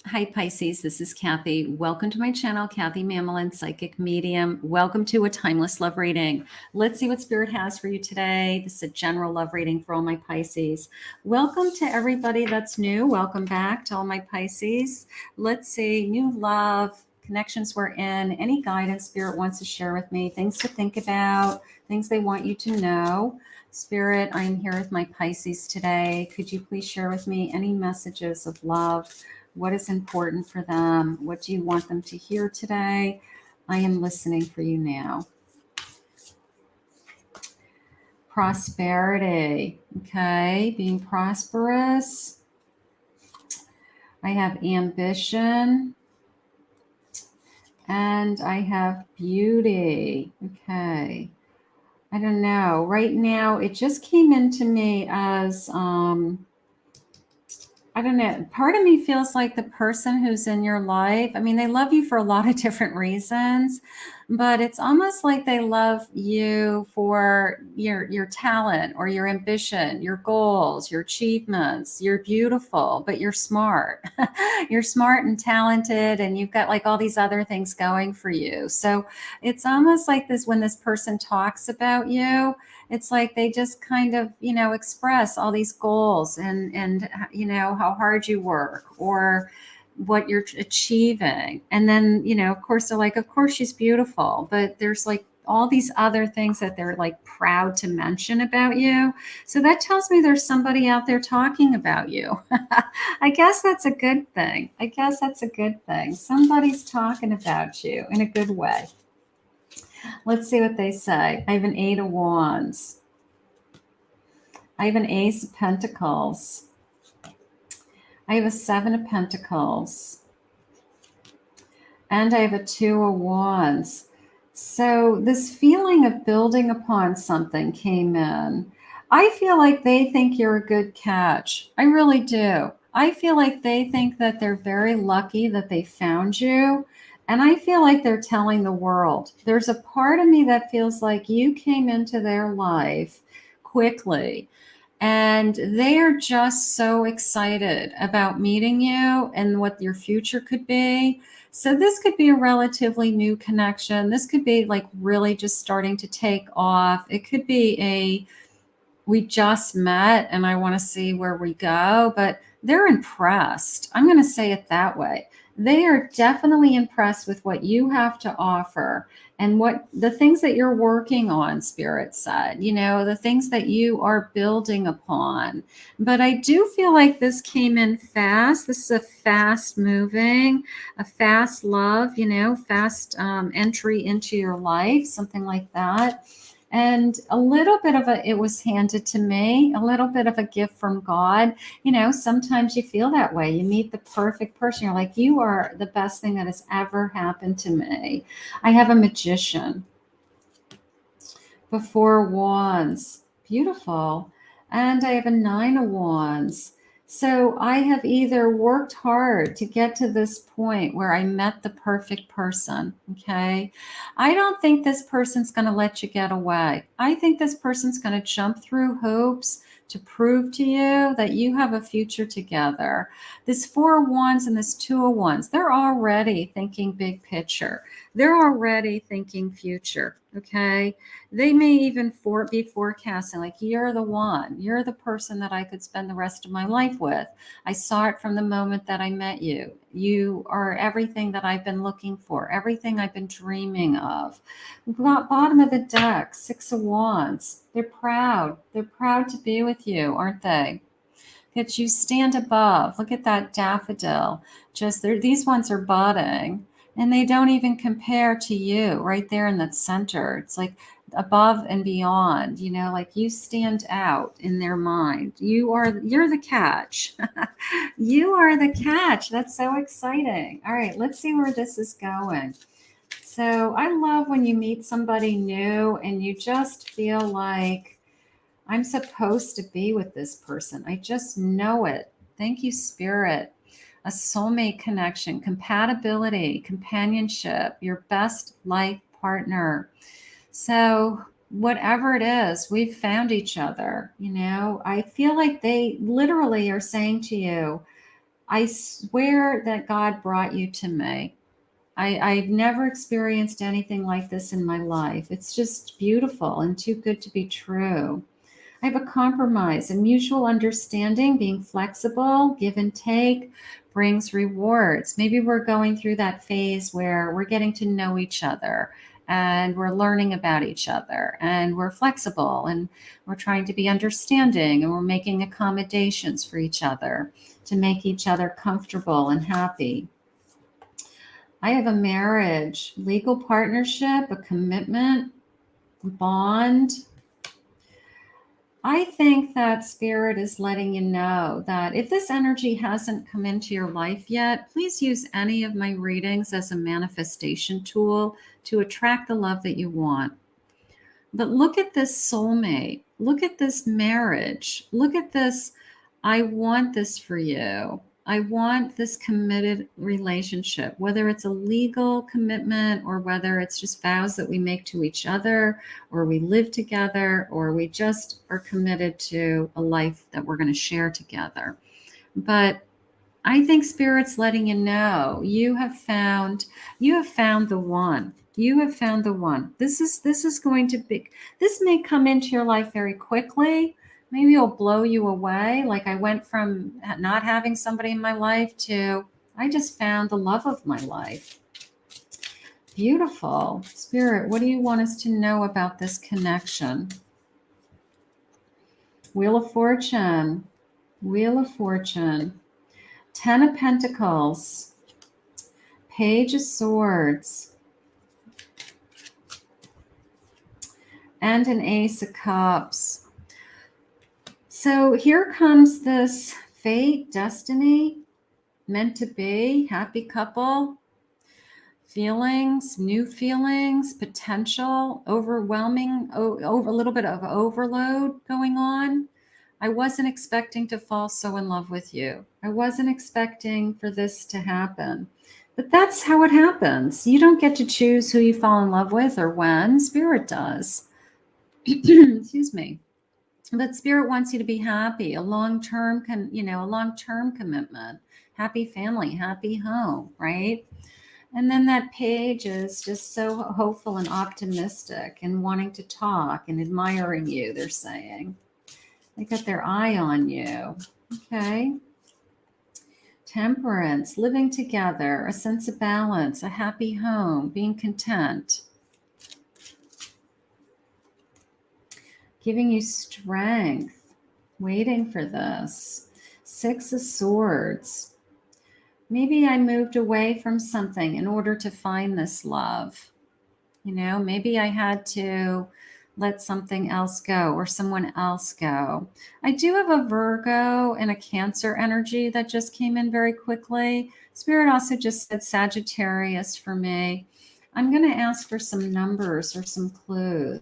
Hi, Pisces. This is Kathy. Welcome to my channel, Kathy Mamolen, Psychic Medium. Welcome to a timeless love reading. Let's see what Spirit has for you today. This is a general love reading for all my Pisces. Welcome to everybody that's new. Welcome back to all my Pisces. Let's see, new love, connections we're in, any guidance Spirit wants to share with me, things to think about, things they want you to know. Spirit, I am here with my Pisces today. Could you please share with me any messages of love? What is important for them? What do you want them to hear today? I am listening for you now. Prosperity. Okay, being prosperous. I have ambition. And I have beauty. Okay. I don't know. Right now, it just came into me as I don't know. Part of me feels like the person who's in your life, I mean, they love you for a lot of different reasons, but it's almost like they love you for your talent or your ambition, your goals, your achievements. You're beautiful, but you're smart. You're smart and talented, and you've got like all these other things going for you. So it's almost like this when this person talks about you, it's like they just kind of express all these goals and how hard you work or what you're achieving, and then of course they're like, of course she's beautiful, but there's like all these other things that they're like proud to mention about you. So that tells me there's somebody out there talking about you. I guess that's a good thing. I guess that's a good thing. Somebody's talking about you in a good way. Let's see what they say. I have an 8 of Wands. I have an Ace of Pentacles. I have a 7 of Pentacles. And I have a 2 of Wands. So this feeling of building upon something came in. I feel like they think you're a good catch. I really do. I feel like they think that they're very lucky that they found you. And I feel like they're telling the world. There's a part of me that feels like you came into their life quickly. And they are just so excited about meeting you and what your future could be. So this could be a relatively new connection. This could be like really just starting to take off. It could be we just met and I want to see where we go, but they're impressed. I'm going to say it that way. They are definitely impressed with what you have to offer and what the things that you're working on, Spirit said, the things that you are building upon. But I do feel like this came in fast. This is a fast moving, a fast love, fast entry into your life, something like that. And a little bit of it was handed to me, a little bit of a gift from God. Sometimes you feel that way. You meet the perfect person. You're like, you are the best thing that has ever happened to me. I have a Magician. The 4 of Wands. Beautiful. And I have a 9 of Wands. So I have either worked hard to get to this point where I met the perfect person. Okay. I don't think this person's going to let you get away. I think this person's going to jump through hoops to prove to you that you have a future together. This 4 of Wands and this 2 of Wands, they're already thinking big picture. They're already thinking future. Okay. They may even be forecasting, like, you're the one. You're the person that I could spend the rest of my life with. I saw it from the moment that I met you. You are everything that I've been looking for, everything I've been dreaming of. Bottom of the deck, 6 of Wands. They're proud. They're proud to be with you, aren't they? That you stand above. Look at that daffodil. These ones are budding. And they don't even compare to you right there in that center. It's like above and beyond, like you stand out in their mind. You're the catch. You are the catch. That's so exciting. All right, let's see where this is going. So I love when you meet somebody new and you just feel like, I'm supposed to be with this person. I just know it. Thank you, Spirit. A soulmate connection, compatibility, companionship, your best life partner. So whatever it is, we've found each other. I feel like they literally are saying to you, I swear that God brought you to me. I've never experienced anything like this in my life. It's just beautiful and too good to be true. I have a compromise, a mutual understanding, being flexible, give and take brings rewards. Maybe we're going through that phase where we're getting to know each other and we're learning about each other and we're flexible and we're trying to be understanding and we're making accommodations for each other to make each other comfortable and happy. I have a marriage, legal partnership, a commitment, bond. I think that spirit is letting you know that if this energy hasn't come into your life yet, please use any of my readings as a manifestation tool to attract the love that you want. But look at this soulmate. Look at this marriage. Look at this. I want this for you. I want this committed relationship, whether it's a legal commitment or whether it's just vows that we make to each other, or we live together, or we just are committed to a life that we're going to share together. But I think Spirit's letting you know you have found the one. You have found the one. This is going to be, this may come into your life very quickly. Maybe it'll blow you away. Like I went from not having somebody in my life to I just found the love of my life. Beautiful. Spirit, what do you want us to know about this connection? Wheel of Fortune. Wheel of Fortune. 10 of Pentacles, Page of Swords, and an Ace of Cups. So here comes this fate, destiny, meant to be, happy couple, feelings, new feelings, potential, overwhelming, over a little bit of overload going on. I wasn't expecting to fall so in love with you. I wasn't expecting for this to happen. But that's how it happens. You don't get to choose who you fall in love with or when. Spirit does. Excuse me. But Spirit wants you to be happy, a long-term commitment, happy family, happy home, right? And then that page is just so hopeful and optimistic and wanting to talk and admiring you, they're saying. They got their eye on you. Okay. Temperance, living together, a sense of balance, a happy home, being content. Giving you strength, waiting for this. 6 of Swords. Maybe I moved away from something in order to find this love. You know, maybe I had to let something else go or someone else go. I do have a Virgo and a Cancer energy that just came in very quickly. Spirit also just said Sagittarius for me. I'm going to ask for some numbers or some clues.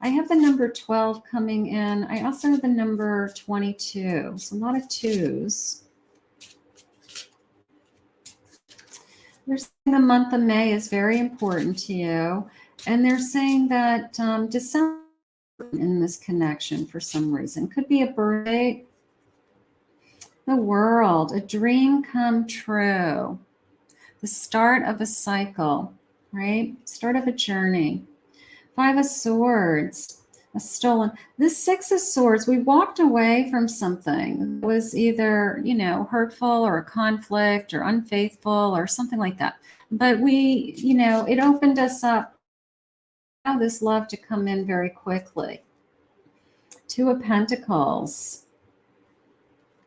I have the number 12 coming in. I also have the number 22. So a lot of twos. They're saying the month of May is very important to you. And they're saying that December in this connection for some reason. Could be a birthday. The World, a dream come true. The start of a cycle, right? Start of a journey. 5 of Swords, a stolen. This 6 of Swords, we walked away from something that was either, hurtful or a conflict or unfaithful or something like that. But we, it opened us up this love to come in very quickly. 2 of Pentacles.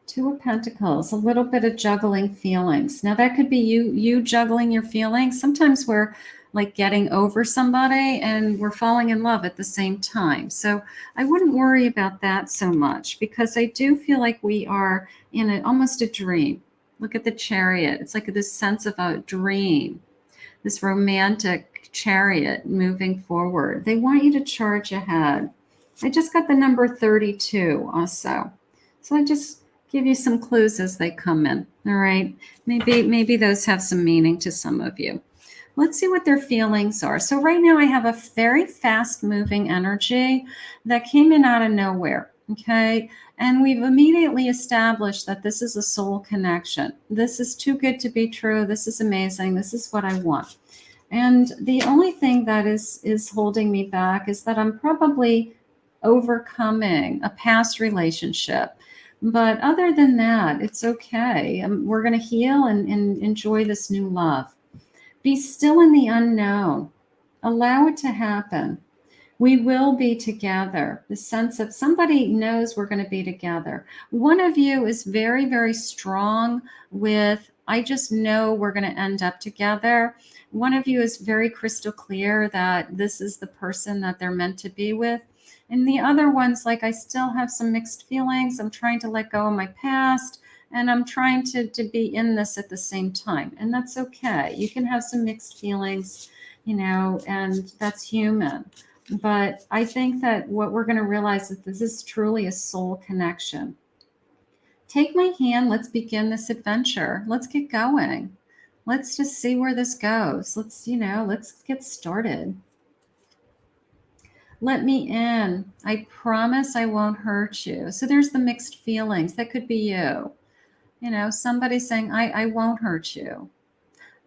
2 of Pentacles, a little bit of juggling feelings. Now that could be you juggling your feelings. Sometimes we're like getting over somebody and we're falling in love at the same time. So I wouldn't worry about that so much because I do feel like we are in almost a dream. Look at the Chariot. It's like this sense of a dream, this romantic chariot moving forward. They want you to charge ahead. I just got the number 32 also. So I just give you some clues as they come in. All right. Maybe those have some meaning to some of you. Let's see what their feelings are. So right now I have a very fast moving energy that came in out of nowhere. Okay. And we've immediately established that this is a soul connection. This is too good to be true. This is amazing. This is what I want. And the only thing that is holding me back is that I'm probably overcoming a past relationship. But other than that, it's okay. We're going to heal and enjoy this new love. Be still in the unknown. Allow it to happen. We will be together. The sense of somebody knows we're going to be together. One of you is very, very strong with, I just know we're going to end up together. One of you is very crystal clear that this is the person that they're meant to be with. And the other one's like, I still have some mixed feelings. I'm trying to let go of my past. And I'm trying to be in this at the same time. And that's okay. You can have some mixed feelings, and that's human. But I think that what we're going to realize is this is truly a soul connection. Take my hand. Let's begin this adventure. Let's get going. Let's just see where this goes. Let's get started. Let me in. I promise I won't hurt you. So there's the mixed feelings. That could be you. Somebody saying, I won't hurt you.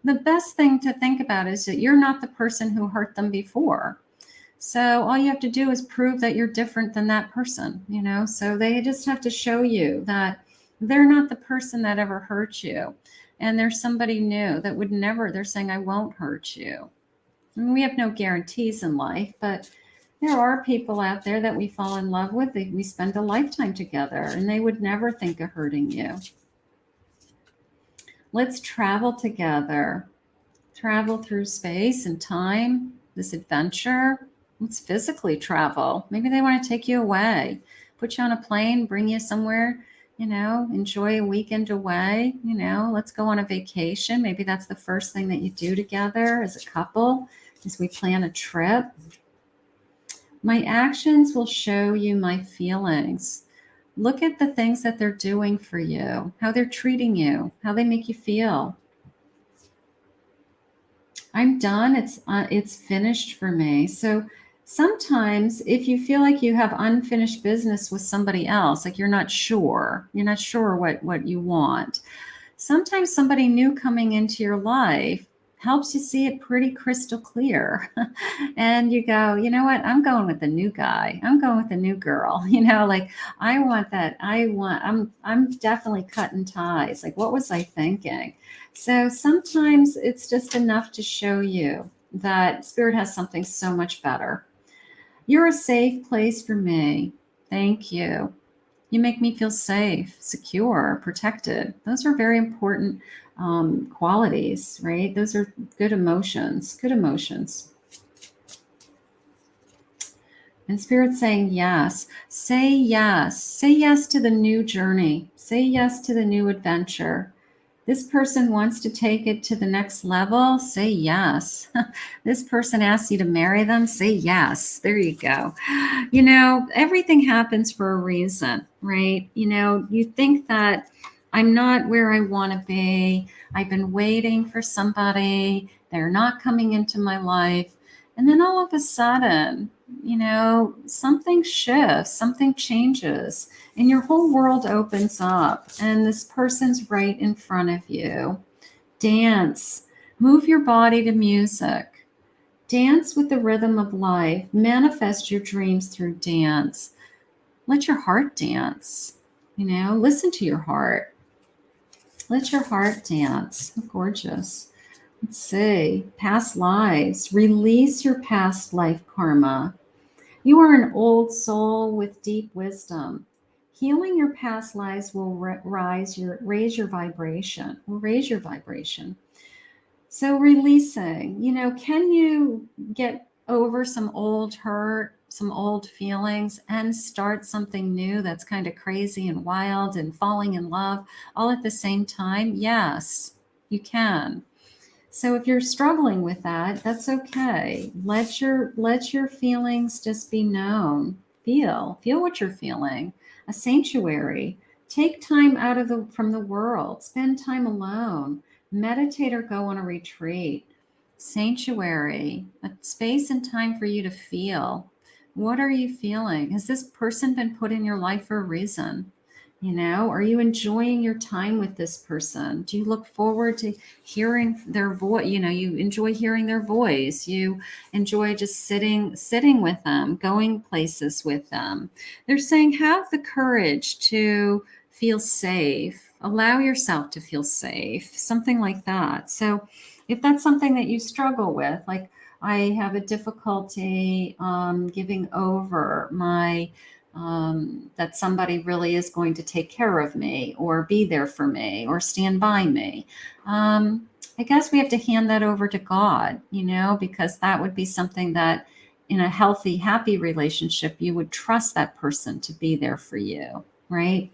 The best thing to think about is that you're not the person who hurt them before. So all you have to do is prove that you're different than that person, so they just have to show you that they're not the person that ever hurt you. And there's somebody new that would never, they're saying, I won't hurt you. And we have no guarantees in life, but there are people out there that we fall in love with. We spend a lifetime together and they would never think of hurting you. Let's travel together, travel through space and time, this adventure. Let's physically travel. Maybe they want to take you away, put you on a plane, bring you somewhere, enjoy a weekend away, let's go on a vacation. Maybe that's the first thing that you do together as a couple, is we plan a trip. My actions will show you my feelings. Look at the things that they're doing for you, how they're treating you, how they make you feel. I'm done. It's finished for me. So sometimes if you feel like you have unfinished business with somebody else, like you're not sure what you want, sometimes somebody new coming into your life helps you see it pretty crystal clear. And you go, you know what? I'm going with the new guy. I'm going with the new girl. Like I want that. I'm definitely cutting ties. Like, what was I thinking? So sometimes it's just enough to show you that Spirit has something so much better. You're a safe place for me. Thank you. You make me feel safe, secure, protected. Those are very important qualities, right? Those are good emotions, And Spirit's saying yes. Say yes. Say yes to the new journey. Say yes to the new adventure. This person wants to take it to the next level. Say yes. This person asks you to marry them. Say yes. There you go. Everything happens for a reason, right? You think that I'm not where I want to be. I've been waiting for somebody. They're not coming into my life. And then all of a sudden, something shifts, something changes, and your whole world opens up, and this person's right in front of you. Dance. Move your body to music. Dance with the rhythm of life. Manifest your dreams through dance. Let your heart dance. Listen to your heart. Let your heart dance. Gorgeous. Let's see. Past lives. Release your past life karma. You are an old soul with deep wisdom. Healing your past lives will raise your vibration. Will raise your vibration. So releasing. Can you get over some old hurt, some old feelings, and start something new that's kind of crazy and wild and falling in love all at the same time? Yes, you can. So if you're struggling with that, that's okay. Let your feelings just be known. Feel what you're feeling. A sanctuary. Take time out from the world. Spend time alone. Meditate or go on a retreat. Sanctuary. A space and time for you to feel. What are you feeling? Has this person been put in your life for a reason? You know, are you enjoying your time with this person? Do you look forward to hearing their voice? You know, you enjoy hearing their voice. You enjoy just sitting with them, going places with them. They're saying have the courage to feel safe. Allow yourself to feel safe, something like that. So if that's something that you struggle with, like I have a difficulty giving over my that somebody really is going to take care of me or be there for me or stand by me. I guess we have to hand that over to God, you know, because that would be something that in a healthy, happy relationship, you would trust that person to be there for you, right?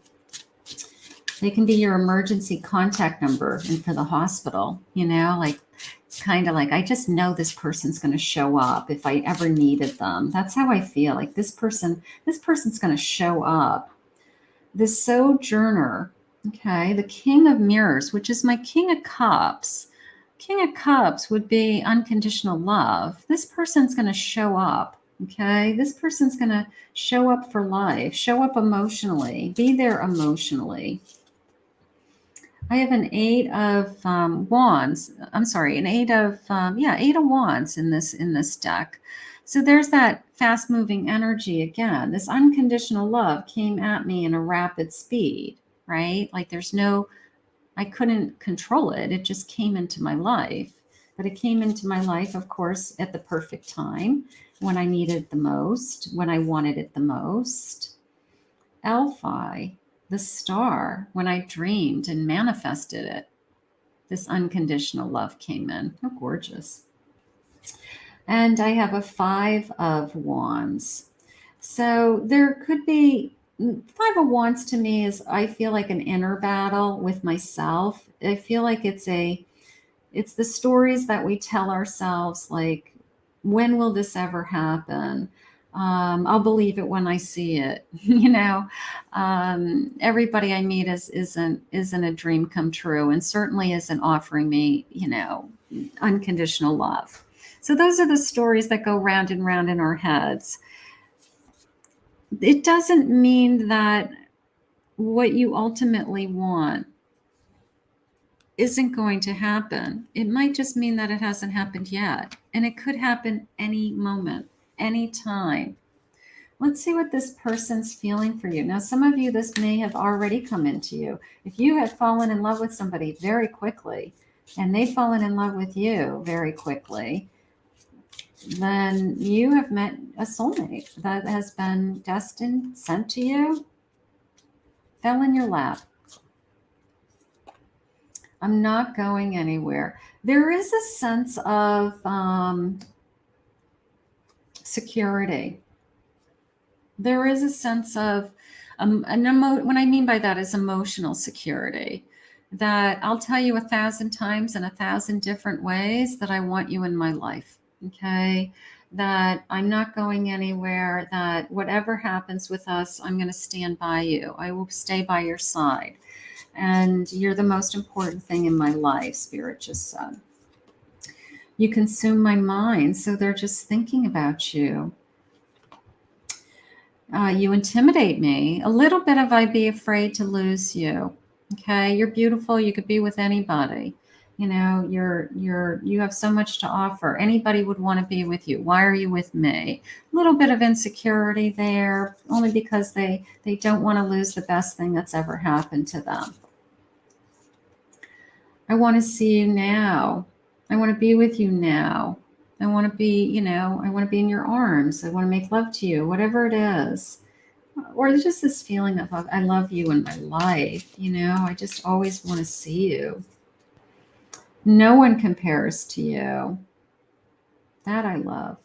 They can be your emergency contact number and for the hospital, you know, like it's kind of like, I just know this person's going to show up if I ever needed them. That's how I feel like this person's going to show up. The Sojourner, okay, the King of Mirrors, which is my King of Cups. King of Cups would be unconditional love. This person's going to show up. Okay, this person's going to show up for life, show up emotionally, be there emotionally. I have an eight of wands. I'm sorry, an eight of eight of wands in this deck. So there's that fast moving energy again. This unconditional love came at me in a rapid speed, right? Like I couldn't control it. It just came into my life. But it came into my life, of course, at the perfect time, when I needed it the most, when I wanted it the most. Elphi, the star, when I dreamed and manifested it, this unconditional love came in. Oh, gorgeous. And I have a five of wands. So there could be five of wands to me is I feel like an inner battle with myself. I feel like it's the stories that we tell ourselves, like, when will this ever happen? I'll believe it when I see it. You know, everybody I meet isn't a dream come true, and certainly isn't offering me, you know, unconditional love. So those are the stories that go round and round in our heads. It doesn't mean that what you ultimately want isn't going to happen. It might just mean that it hasn't happened yet. And it could happen any moment, any time. Let's see what this person's feeling for you. Now, some of you, this may have already come into you. If you have fallen in love with somebody very quickly and they've fallen in love with you very quickly, then you have met a soulmate that has been destined, sent to you, fell in your lap. I'm not going anywhere. There is a sense of security. There is a sense of, what I mean by that is emotional security. That I'll tell you 1,000 times in 1,000 different ways that I want you in my life. Okay? That I'm not going anywhere, that whatever happens with us, I'm going to stand by you. I will stay by your side. And you're the most important thing in my life, Spirit just said. You consume my mind, so they're just thinking about you. You intimidate me. A little bit of I'd be afraid to lose you. Okay, you're beautiful. You could be with anybody. You know, you have so much to offer. Anybody would want to be with you. Why are you with me? A little bit of insecurity there, only because they don't want to lose the best thing that's ever happened to them. I want to see you now. I want to be with you now. I want to be, you know, I want to be in your arms. I want to make love to you, whatever it is. Or there's just this feeling of, I love you in my life. You know, I just always want to see you. No one compares to you. That I love.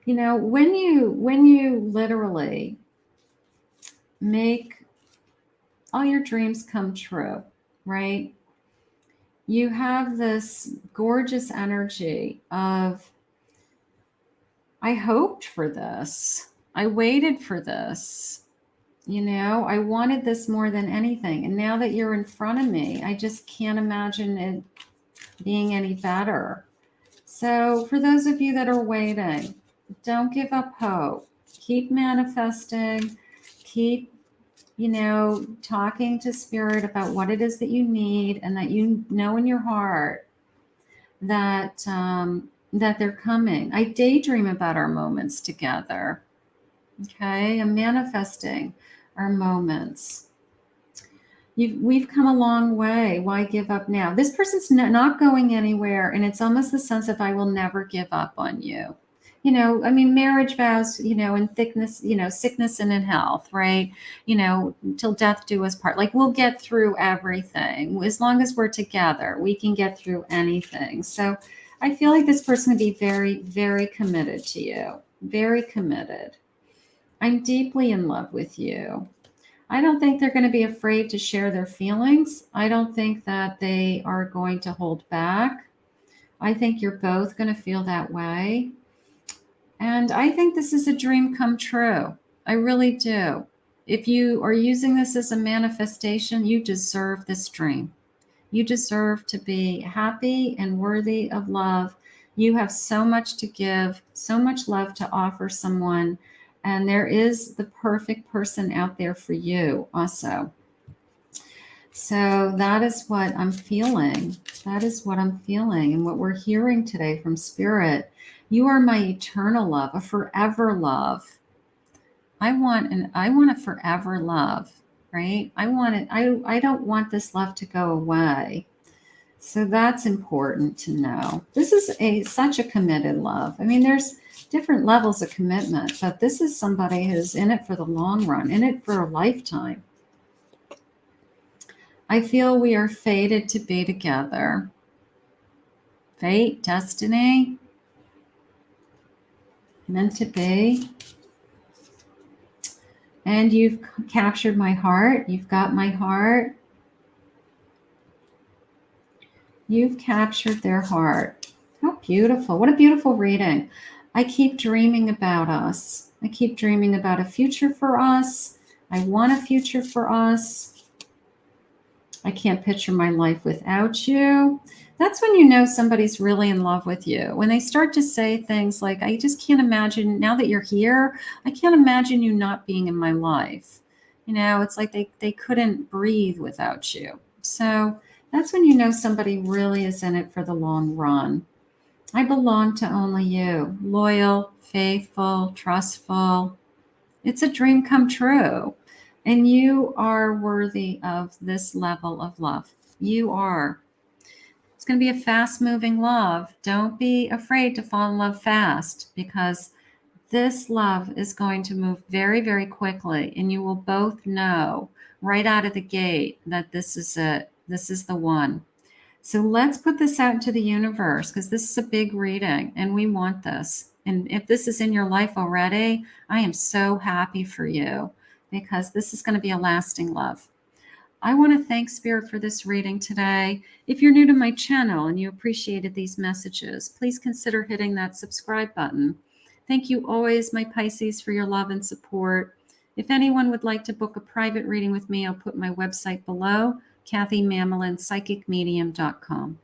You know, when you literally make all your dreams come true, right? You have this gorgeous energy of, I hoped for this. I waited for this. You know, I wanted this more than anything. And now that you're in front of me, I just can't imagine it being any better. So for those of you that are waiting, don't give up hope. keep manifesting, keep, talking to spirit about what it is that you need, and that you know in your heart that that they're coming. I daydream about our moments together. Okay, I'm manifesting our moments. We've come a long way. Why give up now? This person's not going anywhere, and it's almost the sense of I will never give up on you. Marriage vows, in thickness, sickness and in health, right? Till death do us part. Like, we'll get through everything. As long as we're together, we can get through anything. So I feel like this person would be very, very committed to you. Very committed. I'm deeply in love with you. I don't think they're going to be afraid to share their feelings. I don't think that they are going to hold back. I think you're both going to feel that way. And I think this is a dream come true. I really do. If you are using this as a manifestation, you deserve this dream. You deserve to be happy and worthy of love. You have so much to give, so much love to offer someone. And there is the perfect person out there for you also. So that is what I'm feeling. That is what I'm feeling. And what we're hearing today from Spirit. You are my eternal love, a forever love. I want a forever love, right? I want it. I don't want this love to go away. So that's important to know. This is such a committed love. There's different levels of commitment, but this is somebody who's in it for the long run, in it for a lifetime. I feel we are fated to be together. Fate, destiny, meant to be. And you've captured my heart. You've got my heart. You've captured their heart. How beautiful. What a beautiful reading. I keep dreaming about us. I keep dreaming about a future for us. I want a future for us. I can't picture my life without you. That's when you know somebody's really in love with you. When they start to say things like, I just can't imagine, now that you're here, I can't imagine you not being in my life. It's like they couldn't breathe without you. So that's when you know somebody really is in it for the long run. I belong to only you. Loyal, faithful, trustful. It's a dream come true. And you are worthy of this level of love. You are. It's going to be a fast-moving love. Don't be afraid to fall in love fast, because this love is going to move very, very quickly. And you will both know right out of the gate that this is it. This is the one. So let's put this out into the universe, because this is a big reading and we want this. And if this is in your life already, I am so happy for you, because this is going to be a lasting love. I want to thank Spirit for this reading today. If you're new to my channel and you appreciated these messages, please consider hitting that subscribe button. Thank you always, my Pisces, for your love and support. If anyone would like to book a private reading with me, I'll put my website below, KathyMamolen, psychicmedium.com.